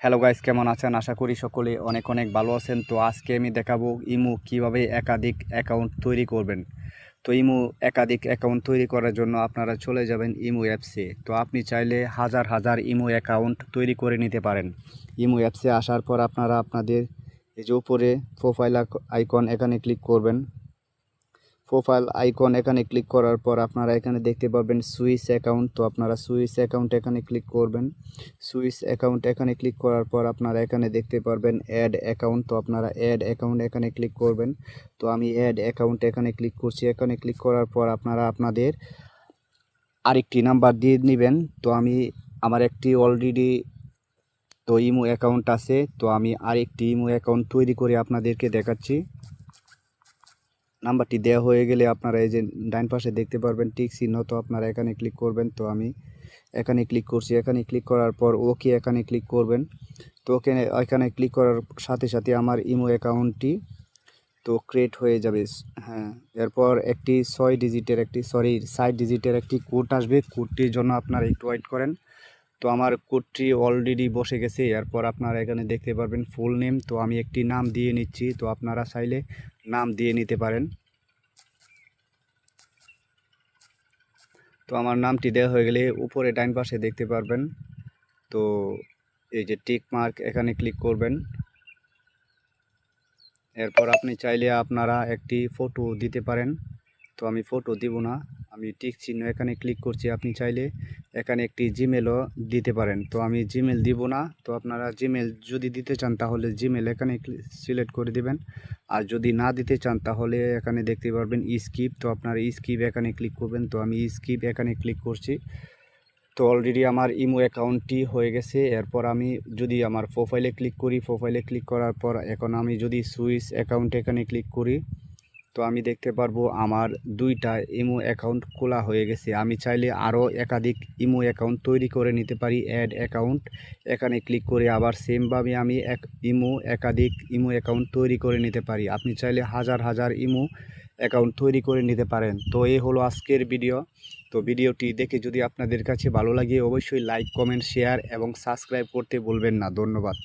Hello guys, কেমন আছেন? আশা করি সকলে অনেক অনেক ভালো আছেন। তো আজকে আমি দেখাবো ইমো কিভাবে একাধিক অ্যাকাউন্ট তৈরি করবেন। তো ইমো একাধিক অ্যাকাউন্ট তৈরি করার জন্য আপনারা চলে যাবেন ইমো অ্যাপসে। তো আপনি চাইলে হাজার হাজার ইমো অ্যাকাউন্ট তৈরি করে নিতে পারেন। ইমো অ্যাপসে আসার পর আপনারা আপনাদের এই যে উপরে প্রোফাইল আইকন এখানে ক্লিক করবেন। প্রোফাইল আইকন এখানে ক্লিক করার পর আপনারা এখানে দেখতে পাবেন সুইচ অ্যাকাউন্ট। তো আপনারা সুইচ অ্যাকাউন্ট এখানে ক্লিক করবেন। সুইচ অ্যাকাউন্ট এখানে ক্লিক করার পর আপনারা এখানে দেখতে পারবেন অ্যাড অ্যাকাউন্ট। তো আপনারা অ্যাড অ্যাকাউন্ট এখানে ক্লিক করবেন। তো আমি অ্যাড অ্যাকাউন্ট এখানে ক্লিক করছি। এখানে ক্লিক করার পর আপনারা আপনাদের আরেকটি নাম্বার দিয়ে নেবেন। তো আমি আমার একটি অলরেডি তো ইমো অ্যাকাউন্ট আছে, তো আমি আরেকটি ইমো অ্যাকাউন্ট তৈরি করে আপনাদেরকে দেখাচ্ছি। নাম্বারটি দেওয়া হয়ে গেলে আপনারা এই যে ডান পাশে দেখতে পারবেন টিক চিহ্ন, তো আপনারা এখানে ক্লিক করবেন। তো আমি এখানে ক্লিক করছি। এখানে ক্লিক করার পর ওকে এখানে ক্লিক করবেন। তো এখানে ক্লিক করার সাথে সাথে আমার ইমো অ্যাকাউন্টটি তো ক্রিয়েট হয়ে যাবে। হ্যাঁ, এরপর একটি 7 ডিজিটের একটি কোড আসবে। কোডটির জন্য আপনারা একটু ওয়েট করেন। তো আমার কোডটি অলরেডি বসে গেছে। এরপর আপনারা এখানে দেখতে পারবেন ফুল নেম। তো আমি একটি নাম দিয়ে নিচ্ছি। তো আপনারা চাইলে নাম দিয়ে নিতে পারেন। তো আমার নামটি দেওয়া হয়ে গেলে উপরে ডান পাশে দেখতে পারবেন তো এই যে টিক মার্ক এখানে ক্লিক করবেন। এরপর আপনি চাইলে আপনারা একটি ফটো দিতে পারেন। তো আমি ফটো দিব না, আমি টিক চিহ্ন এখানে ক্লিক করছি। আপনি চাইলে এখানে একটি জিমেলও দিতে পারেন। তো আমি জিমেল দিব না। তো আপনারা জিমেল যদি দিতে চান তাহলে জিমেল এখানে সিলেক্ট করে দিবেন। আর যদি না দিতে চান তাহলে এখানে দেখতে পারবেন স্কিপ। তো আপনারা স্কিপ এখানে ক্লিক করবেন। তো আমি স্কিপ এখানে ক্লিক করছি। তো অলরেডি আমার ইমো অ্যাকাউন্টটি হয়ে গেছে। এরপর আমি যদি আমার প্রোফাইলে ক্লিক করি, প্রোফাইলে ক্লিক করার পর এখন আমি যদি সুইচ অ্যাকাউন্ট এখানে ক্লিক করি, তো আমি দেখতে পারবো আমার দুইটা ইমো অ্যাকাউন্ট খোলা হয়ে গেছে। আমি চাইলে আরও একাধিক ইমো অ্যাকাউন্ট তৈরি করে নিতে পারি। অ্যাড অ্যাকাউন্ট এখানে ক্লিক করে আবার সেমভাবে আমি একাধিক ইমো অ্যাকাউন্ট তৈরি করে নিতে পারি। আপনি চাইলে হাজার হাজার ইমো অ্যাকাউন্ট তৈরি করে নিতে পারেন। তো এই হলো আজকের ভিডিও। তো ভিডিওটি দেখে যদি আপনাদের কাছে ভালো লাগে অবশ্যই লাইক, কমেন্ট, শেয়ার এবং সাবস্ক্রাইব করতে ভুলবেন না। ধন্যবাদ।